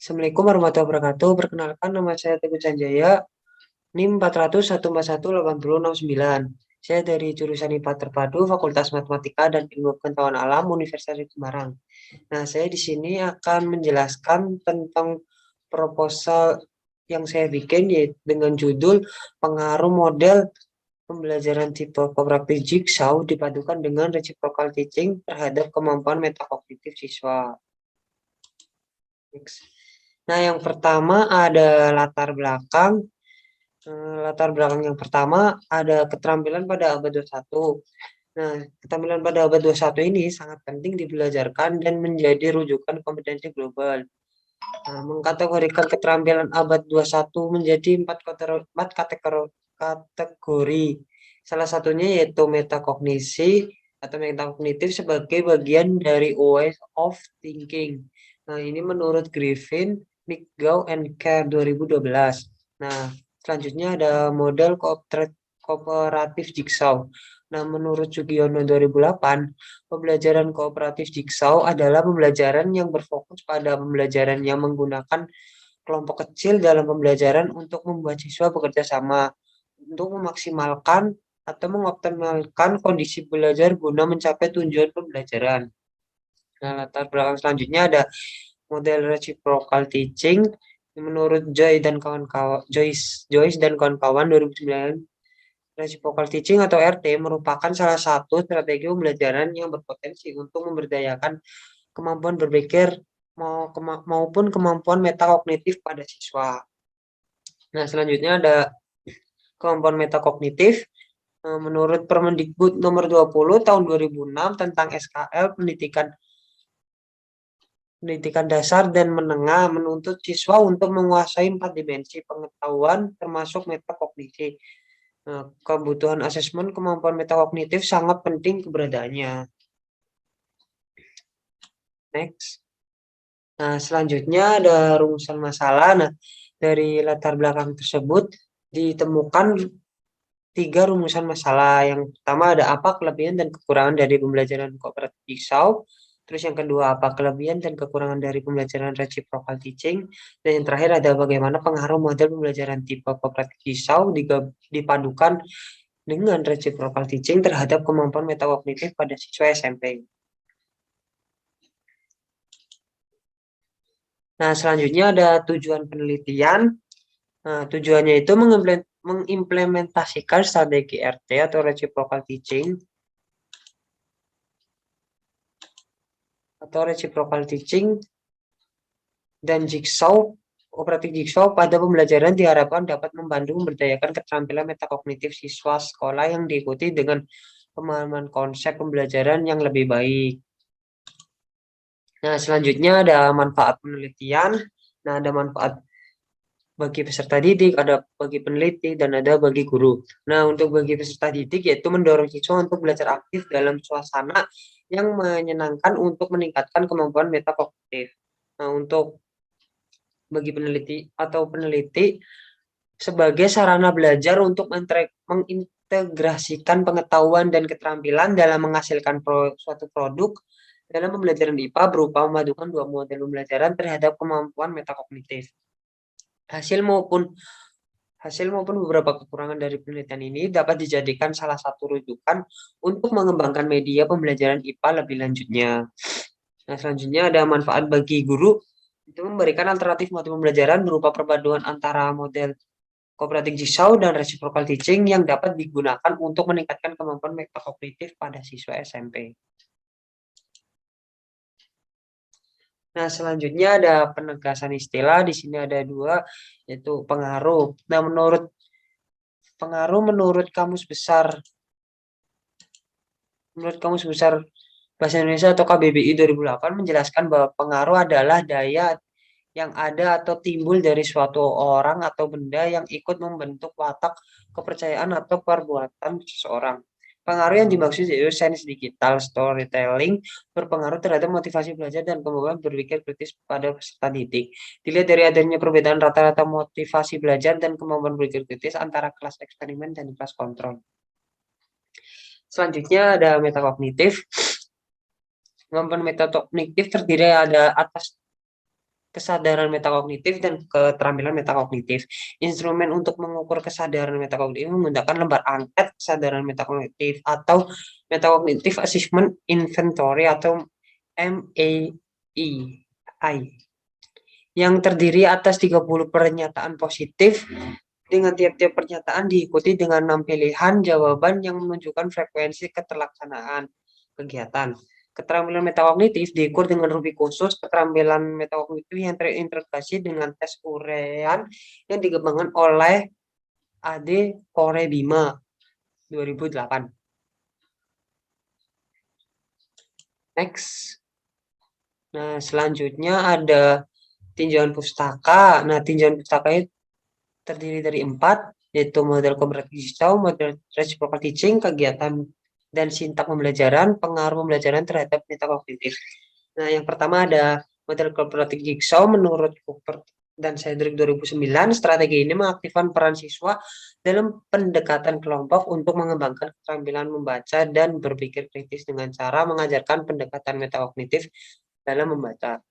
Assalamualaikum warahmatullahi wabarakatuh. Perkenalkan, nama saya Teguh Sanjaya, NIM 400148069. Saya dari jurusan IPA Terpadu, Fakultas Matematika dan Ilmu Pengetahuan Alam, Universitas Semarang. Nah, saya di sini akan menjelaskan tentang proposal yang saya bikin, yaitu dengan judul pengaruh model pembelajaran tipe kooperatif Jigsaw dipadukan dengan reciprocal teaching terhadap kemampuan metakognitif siswa. Next. Nah, yang pertama ada latar belakang. Latar belakang yang pertama ada keterampilan pada abad 21. Nah, keterampilan pada abad 21 ini sangat penting dibelajarkan dan menjadi rujukan kompetensi global. Nah, mengkategorikan keterampilan abad 21 menjadi empat kategori. Salah satunya yaitu metakognisi atau metakognitif sebagai bagian dari ways of thinking. Nah, ini menurut Griffin, McGow, and Kerr 2012. Nah, selanjutnya ada model kooperatif Jigsaw. Nah, menurut Sugiono 2008, pembelajaran kooperatif Jigsaw adalah pembelajaran yang berfokus pada pembelajaran yang menggunakan kelompok kecil dalam pembelajaran untuk membuat siswa bekerja sama untuk memaksimalkan atau mengoptimalkan kondisi belajar guna mencapai tujuan pembelajaran. Nah, latar belakang selanjutnya ada model reciprocal teaching. Menurut Joyce dan kawan-kawan 2009, reciprocal teaching atau RT merupakan salah satu strategi pembelajaran yang berpotensi untuk memberdayakan kemampuan berpikir maupun kemampuan metakognitif pada siswa. Nah, selanjutnya ada kemampuan metakognitif. Menurut Permendikbud nomor 20 tahun 2006 tentang SKL pendidikan dasar dan menengah menuntut siswa untuk menguasai 4 dimensi pengetahuan termasuk metakognisi. Kebutuhan asesmen kemampuan metakognitif sangat penting keberadaannya. Next. Nah, selanjutnya ada rumusan masalah. Nah, dari latar belakang tersebut ditemukan 3 rumusan masalah. Yang pertama ada apa kelebihan dan kekurangan dari pembelajaran kooperatif Jigsaw. Terus yang kedua apa kelebihan dan kekurangan dari pembelajaran reciprocal teaching. Dan yang terakhir ada bagaimana pengaruh model pembelajaran tipe kooperatif Jigsaw dipadukan dengan reciprocal teaching terhadap kemampuan metakognitif pada siswa SMP. Nah, selanjutnya ada tujuan penelitian. Nah, tujuannya itu mengimplementasikan strategi RT atau reciprocal teaching dan Jigsaw, operatif Jigsaw pada pembelajaran diharapkan dapat membantu memberdayakan keterampilan metakognitif siswa sekolah yang diikuti dengan pemahaman konsep pembelajaran yang lebih baik. Nah, selanjutnya ada manfaat penelitian. Nah, ada manfaat bagi peserta didik, ada bagi peneliti, dan ada bagi guru. Nah, untuk bagi peserta didik yaitu mendorong siswa untuk belajar aktif dalam suasana yang menyenangkan untuk meningkatkan kemampuan metakognitif. Nah, untuk bagi peneliti sebagai sarana belajar untuk mengintegrasikan pengetahuan dan keterampilan dalam menghasilkan suatu produk dalam pembelajaran IPA berupa memadukan 2 model pembelajaran terhadap kemampuan metakognitif. Hasil maupun beberapa kekurangan dari penelitian ini dapat dijadikan salah satu rujukan untuk mengembangkan media pembelajaran IPA lebih lanjutnya. Nah, selanjutnya ada manfaat bagi guru, itu memberikan alternatif mata pembelajaran berupa perpaduan antara model kooperatif Jigsaw dan reciprocal teaching yang dapat digunakan untuk meningkatkan kemampuan metakognitif pada siswa SMP. Nah, selanjutnya ada penegasan istilah. Di sini ada 2, yaitu pengaruh. Nah, menurut Kamus Besar Bahasa Indonesia atau KBBI 2008 menjelaskan bahwa pengaruh adalah daya yang ada atau timbul dari suatu orang atau benda yang ikut membentuk watak, kepercayaan atau perbuatan seseorang. Pengaruh yang dimaksud yaitu sains digital storytelling berpengaruh terhadap motivasi belajar dan kemampuan berpikir kritis pada peserta didik. Dilihat dari adanya perbedaan rata-rata motivasi belajar dan kemampuan berpikir kritis antara kelas eksperimen dan kelas kontrol. Selanjutnya ada metakognitif. Kemampuan metakognitif terdiri ada atas kesadaran metakognitif dan keterampilan metakognitif. Instrumen untuk mengukur kesadaran metakognitif menggunakan lembar angket kesadaran metakognitif atau Metacognitive Assessment Inventory atau MAI yang terdiri atas 30 pernyataan positif dengan tiap-tiap pernyataan diikuti dengan 6 pilihan jawaban yang menunjukkan frekuensi keterlaksanaan kegiatan. Keterampilan metakognitif diukur dengan rubrik khusus keterampilan metakognitif yang terintegrasi dengan tes uraian yang dikembangkan oleh Ade Korebima 2008. Next. Nah, selanjutnya ada tinjauan pustaka. Nah, tinjauan pustaka itu terdiri dari 4, yaitu model komparatif jigsaw, model reciprocal teaching, kegiatan dan sintak pembelajaran, pengaruh pembelajaran terhadap metakognitif. Nah, yang pertama ada model komparatif jigsaw menurut Cooper dan Cedric 2009. Strategi ini mengaktifkan peran siswa dalam pendekatan kelompok untuk mengembangkan keterampilan membaca dan berpikir kritis dengan cara mengajarkan pendekatan metakognitif dalam membaca.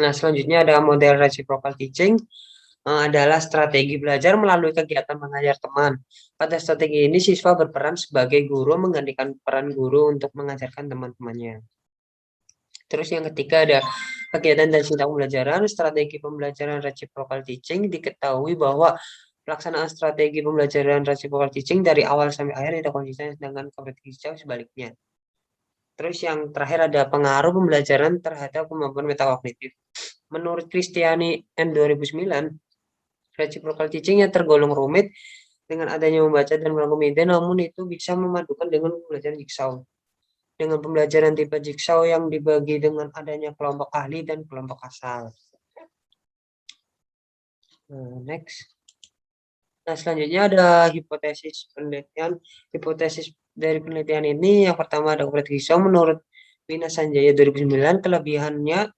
Nah, selanjutnya ada model reciprocal teaching, adalah strategi belajar melalui kegiatan mengajar teman. Pada strategi ini, siswa berperan sebagai guru menggantikan peran guru untuk mengajarkan teman-temannya. Terus yang ketiga ada kegiatan dan sintak pembelajaran. Strategi pembelajaran reciprocal teaching diketahui bahwa pelaksanaan strategi pembelajaran reciprocal teaching dari awal sampai akhir tidak konsisten dengan kompetisi sebaliknya. Terus yang terakhir ada pengaruh pembelajaran terhadap kemampuan metakognitif. Menurut Kristiani N 2009, reciprocal teaching yang tergolong rumit dengan adanya membaca dan melakukan ide, namun itu bisa memadukan dengan pembelajaran jigsaw. Dengan pembelajaran tipe jigsaw yang dibagi dengan adanya kelompok ahli dan kelompok asal. Next. Nah, selanjutnya ada hipotesis penelitian. Hipotesis dari penelitian ini yang pertama ada komparatif jigsaw. Menurut Wina Sanjaya 2009, kelebihannya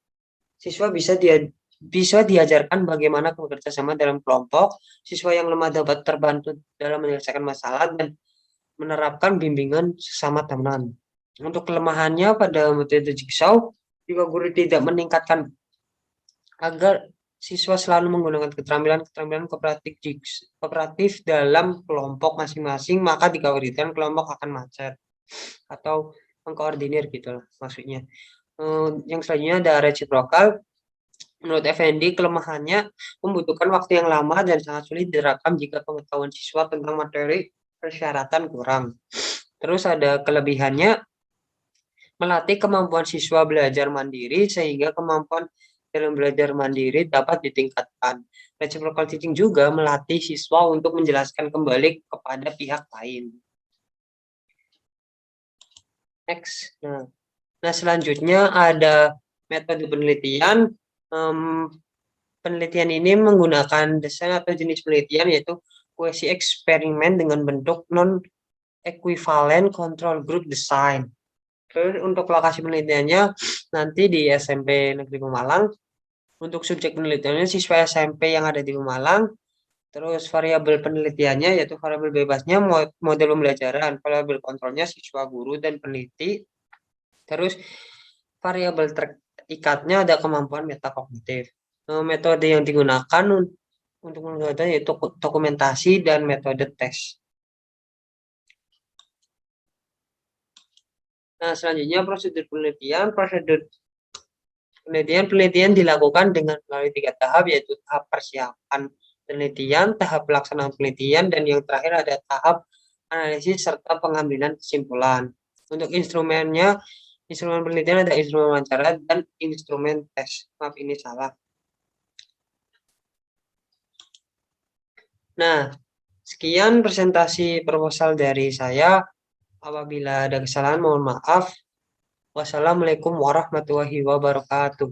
siswa bisa diajarkan bagaimana bekerja sama dalam kelompok. Siswa yang lemah dapat terbantu dalam menyelesaikan masalah dan menerapkan bimbingan sesama teman. Untuk kelemahannya pada metode jigsaw, jika guru tidak meningkatkan agar siswa selalu menggunakan keterampilan kooperatif dalam kelompok masing-masing, maka dikhawatirkan kelompok akan macet atau mengkoordinir gitu lah maksudnya. Yang selanjutnya ada reciprocal. Menurut Effendi, kelemahannya membutuhkan waktu yang lama dan sangat sulit direkam jika pengetahuan siswa tentang materi persyaratan kurang. Terus ada kelebihannya, melatih kemampuan siswa belajar mandiri sehingga kemampuan dalam belajar mandiri dapat ditingkatkan. Reciprocal teaching juga melatih siswa untuk menjelaskan kembali kepada pihak lain. Next. Nah, selanjutnya ada metode penelitian. Penelitian ini menggunakan desain atau jenis penelitian yaitu kuesi eksperimen dengan bentuk non-equivalent control group design. Terus untuk lokasi penelitiannya nanti di SMP Negeri Pemalang. Untuk subjek penelitiannya siswa SMP yang ada di Pemalang. Terus variabel penelitiannya yaitu variabel bebasnya model pembelajaran, variabel kontrolnya siswa, guru, dan peneliti. Terus variabel terikatnya ada kemampuan metakognitif. Metode yang digunakan untuk menentukan yaitu dokumentasi dan metode tes. Nah, selanjutnya prosedur penelitian. Penelitian dilakukan dengan melalui 3 tahap, yaitu tahap persiapan penelitian, tahap pelaksanaan penelitian, dan yang terakhir ada tahap analisis serta pengambilan kesimpulan. Untuk instrumen penelitian ada instrumen wawancara dan instrumen tes. Maaf, ini salah. Nah, sekian presentasi proposal dari saya. Apabila ada kesalahan, mohon maaf. Wassalamualaikum warahmatullahi wabarakatuh.